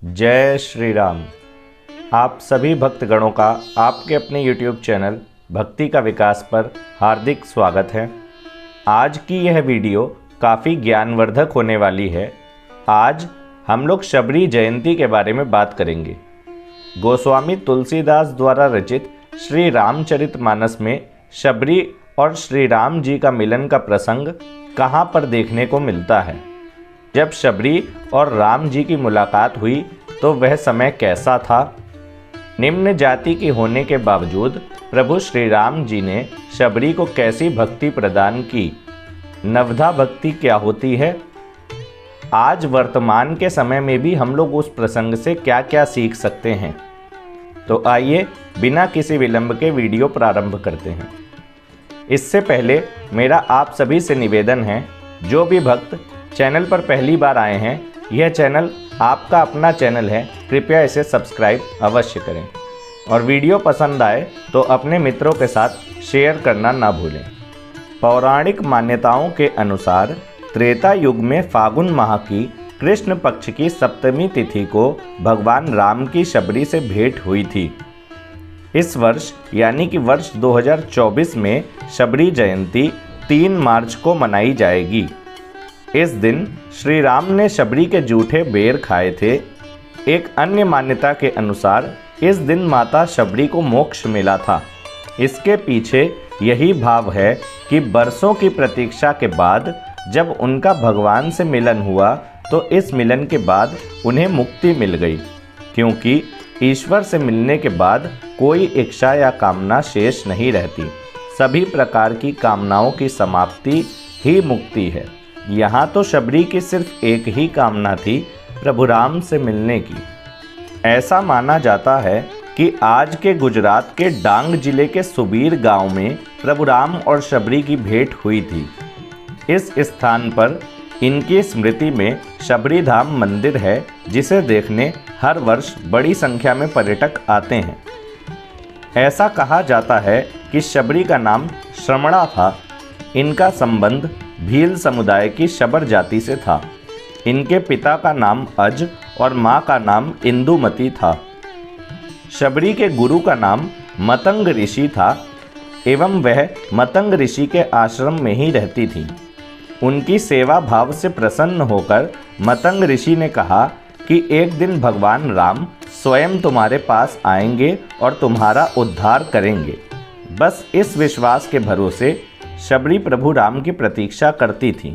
जय श्री राम। आप सभी भक्तगणों का आपके अपने YouTube चैनल भक्ति का विकास पर हार्दिक स्वागत है। आज की यह वीडियो काफ़ी ज्ञानवर्धक होने वाली है। आज हम लोग शबरी जयंती के बारे में बात करेंगे। गोस्वामी तुलसीदास द्वारा रचित श्री रामचरितमानस में शबरी और श्री राम जी का मिलन का प्रसंग कहाँ पर देखने को मिलता है? जब शबरी और राम जी की मुलाकात हुई तो वह समय कैसा था? निम्न जाति की होने के बावजूद प्रभु श्री राम जी ने शबरी को कैसी भक्ति प्रदान की? नवधा भक्ति क्या होती है? आज वर्तमान के समय में भी हम लोग उस प्रसंग से क्या क्या सीख सकते हैं? तो आइए बिना किसी विलंब के वीडियो प्रारंभ करते हैं। इससे पहले मेरा आप सभी से निवेदन है, जो भी भक्त चैनल पर पहली बार आए हैं, यह चैनल आपका अपना चैनल है, कृपया इसे सब्सक्राइब अवश्य करें और वीडियो पसंद आए तो अपने मित्रों के साथ शेयर करना ना भूलें। पौराणिक मान्यताओं के अनुसार त्रेता युग में फागुन माह की कृष्ण पक्ष की सप्तमी तिथि को भगवान राम की शबरी से भेंट हुई थी। इस वर्ष यानी कि वर्ष 2024 में शबरी जयंती 3 मार्च को मनाई जाएगी। इस दिन श्री राम ने शबरी के जूठे बेर खाए थे। एक अन्य मान्यता के अनुसार इस दिन माता शबरी को मोक्ष मिला था। इसके पीछे यही भाव है कि बरसों की प्रतीक्षा के बाद जब उनका भगवान से मिलन हुआ तो इस मिलन के बाद उन्हें मुक्ति मिल गई, क्योंकि ईश्वर से मिलने के बाद कोई इच्छा या कामना शेष नहीं रहती। सभी प्रकार की कामनाओं की समाप्ति ही मुक्ति है। यहाँ तो शबरी की सिर्फ एक ही कामना थी, प्रभु राम से मिलने की। ऐसा माना जाता है कि आज के गुजरात के डांग जिले के सुबीर गांव में प्रभु राम और शबरी की भेंट हुई थी। इस स्थान पर इनकी स्मृति में शबरी धाम मंदिर है, जिसे देखने हर वर्ष बड़ी संख्या में पर्यटक आते हैं। ऐसा कहा जाता है कि शबरी का नाम श्रमणा था। इनका संबंध भील समुदाय की शबर जाति से था। इनके पिता का नाम अज और माँ का नाम इंदुमती था। शबरी के गुरु का नाम मतंग ऋषि था एवं वह मतंग ऋषि के आश्रम में ही रहती थी। उनकी सेवा भाव से प्रसन्न होकर मतंग ऋषि ने कहा कि एक दिन भगवान राम स्वयं तुम्हारे पास आएंगे और तुम्हारा उद्धार करेंगे। बस इस विश्वास के भरोसे शबरी प्रभु राम की प्रतीक्षा करती थी।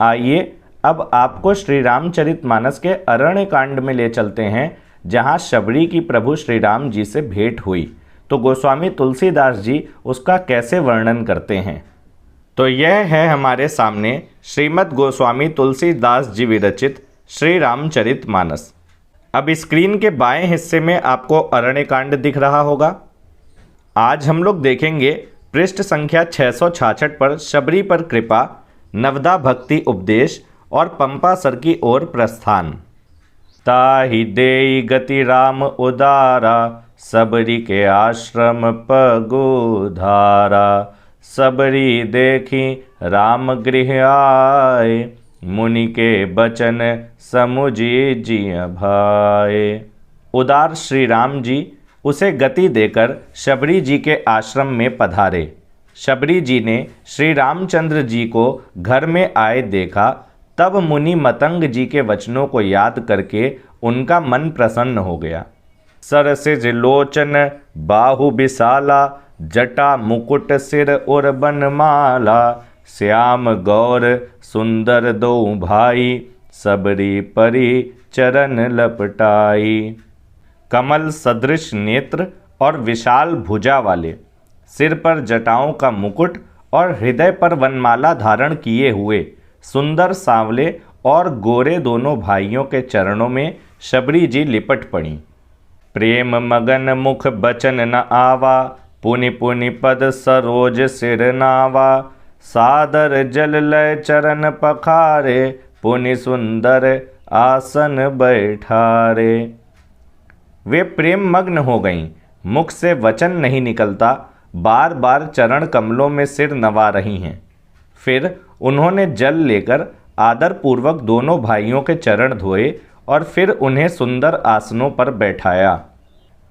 आइए अब आपको श्री रामचरितमानस के अरण्य कांड में ले चलते हैं, जहां शबरी की प्रभु श्री राम जी से भेंट हुई। तो गोस्वामी तुलसीदास जी उसका कैसे वर्णन करते हैं? तो यह है हमारे सामने श्रीमद् गोस्वामी तुलसीदास जी विरचित श्री रामचरितमानस। अब स्क्रीन के बाएं हिस्से में आपको अरण्य कांड दिख रहा होगा। आज हम लोग देखेंगे पृष्ठ संख्या 666 पर शबरी पर कृपा, नवदा भक्ति उपदेश और पंपा सर की ओर प्रस्थान। ताहि देई गति राम उदारा, सबरी के आश्रम पगोधारा। सबरी देखी राम गृह आए, मुनि के बचन समुझी जिय भाए। उदार श्री राम जी उसे गति देकर शबरी जी के आश्रम में पधारे। शबरी जी ने श्री रामचंद्र जी को घर में आए देखा। तब मुनि मतंग जी के वचनों को याद करके उनका मन प्रसन्न हो गया। सरसिज लोचन बाहु विशाला, जटा मुकुट सिर और बनमाला। श्याम गौर सुंदर दो भाई, सबरी परी चरण लपटाई। कमल सदृश नेत्र और विशाल भुजा वाले, सिर पर जटाओं का मुकुट और हृदय पर वनमाला धारण किए हुए सुंदर सांवले और गोरे दोनों भाइयों के चरणों में शबरी जी लिपट पड़ी। प्रेम मगन मुख बचन न आवा, पुनि पुनि पद सरोज सिर नावा। सादर जल लय चरण पखारे, पुनि सुंदर आसन बैठारे। वे प्रेम मग्न हो गईं, मुख से वचन नहीं निकलता, बार बार चरण कमलों में सिर नवा रही हैं। फिर उन्होंने जल लेकर आदरपूर्वक दोनों भाइयों के चरण धोए और फिर उन्हें सुंदर आसनों पर बैठाया।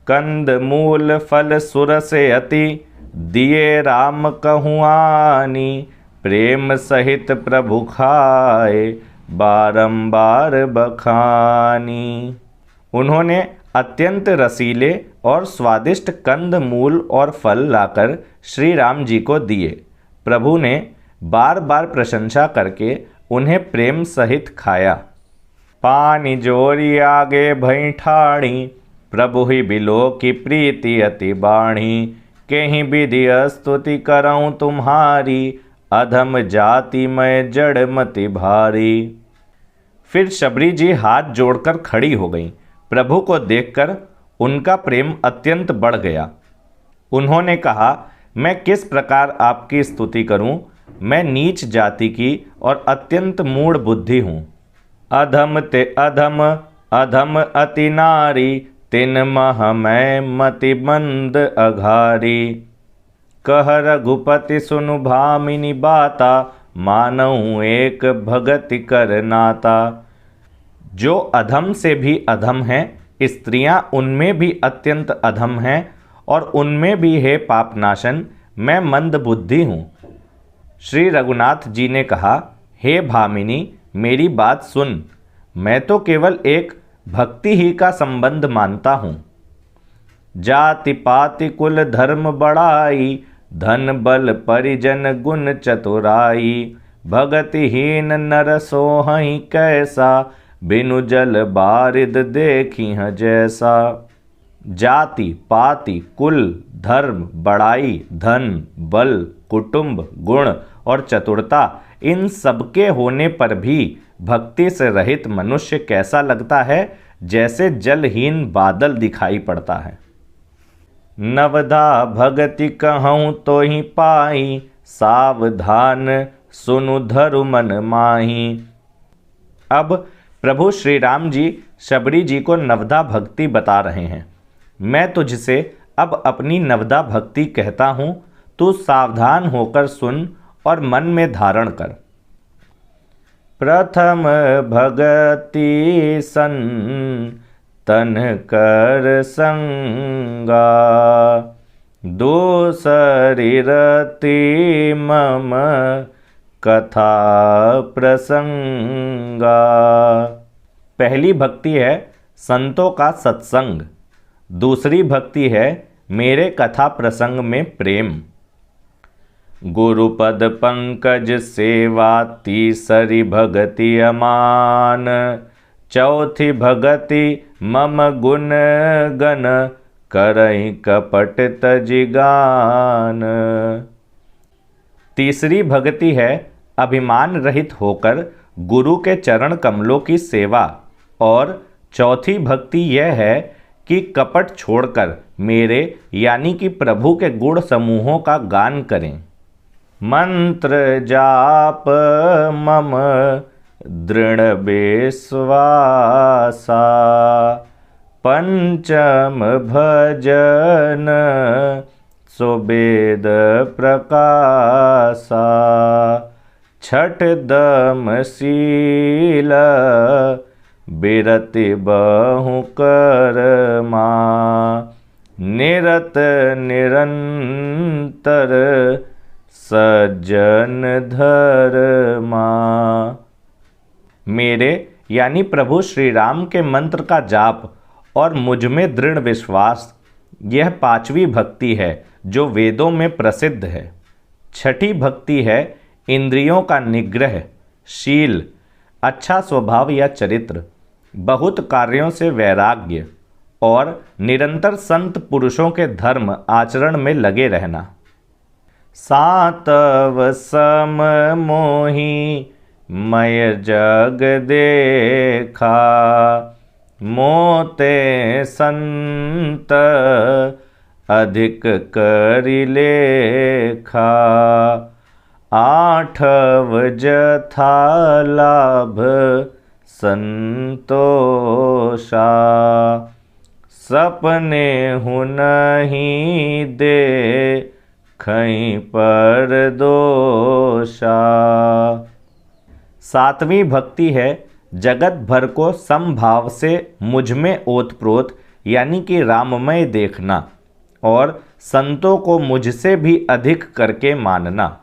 कंद मूल फल सुर से अति दिए राम कहुआनी, प्रेम सहित प्रभु खाए बारंबार बखानी। उन्होंने अत्यंत रसीले और स्वादिष्ट कंद मूल और फल लाकर श्री राम जी को दिए। प्रभु ने बार बार प्रशंसा करके उन्हें प्रेम सहित खाया। पानी जोरी आगे भई ठाणी, प्रभु ही बिलो की प्रीति अति बाणी, कहीं विधि स्तुति करऊं तुम्हारी, अधम जाति मैं जड़ मति भारी। फिर शबरी जी हाथ जोड़कर खड़ी हो गईं। प्रभु को देखकर उनका प्रेम अत्यंत बढ़ गया। उन्होंने कहा, मैं किस प्रकार आपकी स्तुति करूं? मैं नीच जाति की और अत्यंत मूढ़ बुद्धि हूँ। अधम ते अधम अधम अति नारी, तिन मह मैं मति मंद अघारी। कह रघुपति सुनु भामिनी बाता, मानऊँ एक भगति कर नाता। जो अधम से भी अधम हैं, स्त्रियां उनमें भी अत्यंत अधम हैं और उनमें भी है पापनाशन, मैं मंद बुद्धि हूँ। श्री रघुनाथ जी ने कहा, हे भामिनी, मेरी बात सुन। मैं तो केवल एक भक्ति ही का संबंध मानता हूँ। जाति पाति कुल धर्म बड़ाई, धन बल परिजन गुण चतुराई। भगतिहीन नर सोहई कैसा, बिनु जल बारिद देखी हैं जैसा। जाति पाति कुल धर्म बड़ाई धन बल कुटुंब गुण और चतुरता, इन सबके होने पर भी भक्ति से रहित मनुष्य कैसा लगता है? जैसे जलहीन बादल दिखाई पड़ता है। नवधा भगति कहूँ तो ही पाई, सावधान सुनु धरु मन माही। अब प्रभु श्री राम जी शबरी जी को नवधा भक्ति बता रहे हैं। मैं तुझसे अब अपनी नवधा भक्ति कहता हूँ, तू सावधान होकर सुन और मन में धारण कर। प्रथम भगति सन तन कर संगा, दूसरी रति मम कथा प्रसंगा। पहली भक्ति है संतों का सत्संग, दूसरी भक्ति है मेरे कथा प्रसंग में प्रेम। गुरुपद पंकज सेवा तीसरी भगति अमान, चौथी भगति मम गुण गण करई कपट तजिगान। तीसरी भक्ति है अभिमान रहित होकर गुरु के चरण कमलों की सेवा, और चौथी भक्ति यह है कि कपट छोड़कर मेरे यानी कि प्रभु के गुण समूहों का गान करें। मंत्र जाप मम दृढ़ विश्वासा, पंचम भजन सुवेद प्रकाशा। छठ दम शील बिरति बहु कर्मा, निरत निरंतर सज्जन धर्मा। मेरे यानी प्रभु श्री राम के मंत्र का जाप और मुझ में दृढ़ विश्वास, यह पांचवी भक्ति है जो वेदों में प्रसिद्ध है। छठी भक्ति है इंद्रियों का निग्रह, शील, अच्छा स्वभाव या चरित्र, बहुत कार्यों से वैराग्य और निरंतर संत पुरुषों के धर्म आचरण में लगे रहना। सातव सम मोही मय जग देखा, मोते संत अधिक करि लेखा। आठव जथा लाभ संतोषा, सपने हूँ नहीं दे खई पर दोषा। सातवीं भक्ति है जगत भर को समभाव से मुझ में ओतप्रोत यानी कि राममय देखना और संतों को मुझसे भी अधिक करके मानना।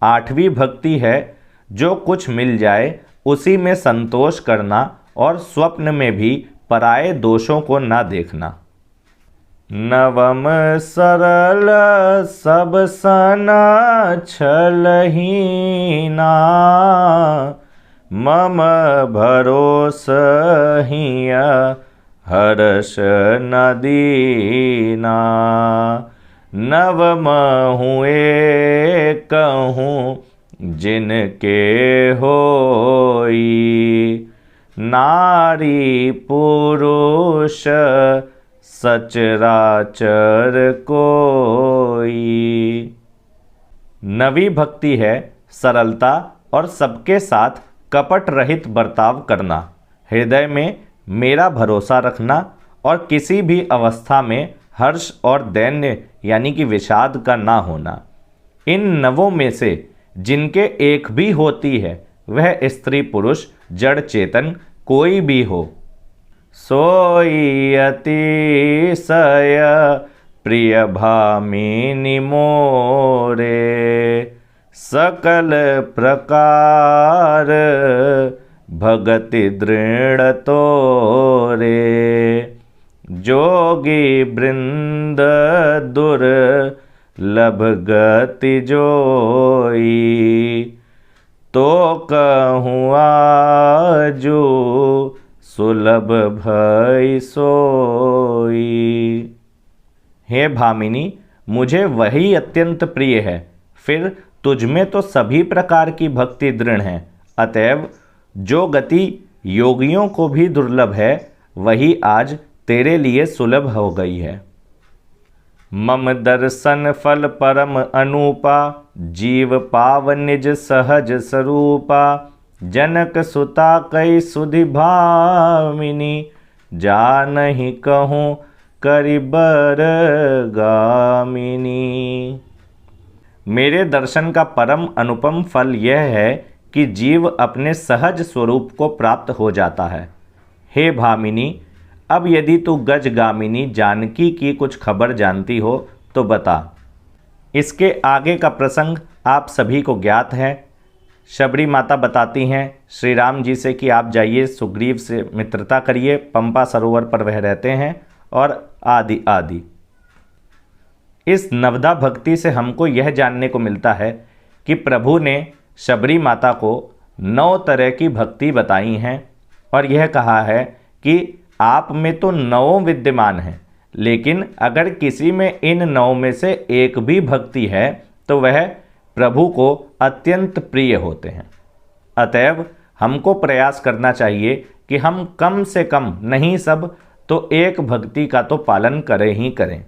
8वीं भक्ति है जो कुछ मिल जाए उसी में संतोष करना और स्वप्न में भी पराये दोषों को ना देखना। 9व सरल सब सना छलहीना, मम भरोस हिया हर्ष न दीना। 9 हुए कहूँ जिनके होई, नारी पुरुष सचराचर कोई। 9वीं भक्ति है सरलता और सबके साथ कपट रहित बर्ताव करना, हृदय में मेरा भरोसा रखना और किसी भी अवस्था में हर्ष और दैन्य यानी कि विषाद का ना होना। इन 9 में से जिनके एक भी होती है वह स्त्री पुरुष जड़ चेतन कोई भी हो, सोई अतिशय प्रिय भामिनी मोरे, सकल प्रकार भगति दृढ़ तोरे। जोगी वृंद दुर्लभ गति जोई, तो कहूँ आजू सुलभ भई सोई। हे भामिनी, मुझे वही अत्यंत प्रिय है, फिर तुझमें तो सभी प्रकार की भक्ति दृढ़ है, अतएव जो गति योगियों को भी दुर्लभ है वही आज तेरे लिए सुलभ हो गई है। मम दर्शन फल परम अनूपा, जीव पाव निज सहज स्वरूपा। जनक सुता कई सुधि भामिनी, जानहि कहूँ करिबर गामिनी। मेरे दर्शन का परम अनुपम फल यह है कि जीव अपने सहज स्वरूप को प्राप्त हो जाता है। हे भामिनी, अब यदि तू गजगामिनी जानकी की कुछ खबर जानती हो तो बता। इसके आगे का प्रसंग आप सभी को ज्ञात है। शबरी माता बताती हैं श्री राम जी से कि आप जाइए सुग्रीव से मित्रता करिए, पंपा सरोवर पर वह रहते हैं और आदि आदि। इस नवदा भक्ति से हमको यह जानने को मिलता है कि प्रभु ने शबरी माता को 9 तरह की भक्ति बताई हैं और यह कहा है कि आप में तो 9 विद्यमान हैं, लेकिन अगर किसी में इन 9 में से एक भी भक्ति है तो वह प्रभु को अत्यंत प्रिय होते हैं। अतएव हमको प्रयास करना चाहिए कि हम कम से कम नहीं सब तो एक भक्ति का तो पालन करें ही करें।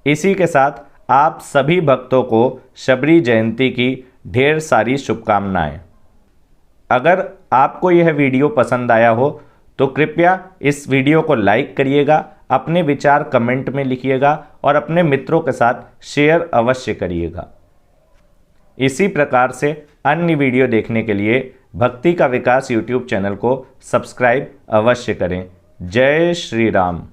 इसी के साथ आप सभी भक्तों को शबरी जयंती की ढेर सारी शुभकामनाएं। अगर आपको यह वीडियो पसंद आया हो तो कृपया इस वीडियो को लाइक करिएगा, अपने विचार कमेंट में लिखिएगा और अपने मित्रों के साथ शेयर अवश्य करिएगा। इसी प्रकार से अन्य वीडियो देखने के लिए भक्ति का विकास यूट्यूब चैनल को सब्सक्राइब अवश्य करें। जय श्री राम।